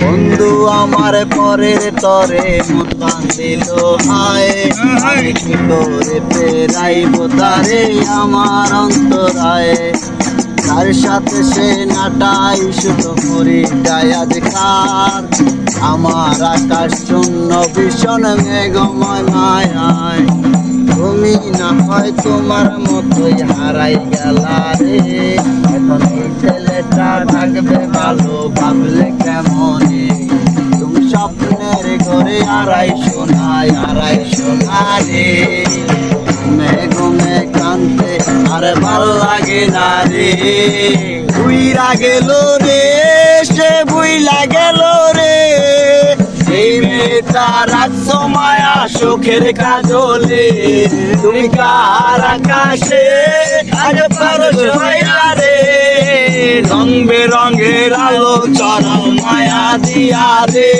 বন্ধু আমার পরের তরে মতান দিল হায়, আমি কি করে পেরাইব তারে আমার অন্তরায়। তার সাথে সে নাটাই শুধু করি যায় আজকার, আমার আকাশ শূন্য ভীষণ মেঘময় মায়ায়। তুমি না হয় তোমার মতোই হারাই গেলা রে, এখন এই ছেলেটা থাকবে ভালো ভাবলে কেমনে। তুমি স্বপ্নের ঘরে আড়াই সোনা রে, ঘুমে কানতে আর ভালো লাগে না রে। বুইরা গেল রে, সে বুইলা গেল রে, এই মেয়েটা রাখছো মায়া সুখের কাজলে। তুমি কার আকাশে আজ পারস মায়া রে, রং বেরঙের আলো চরম মায়া দিয়া রে।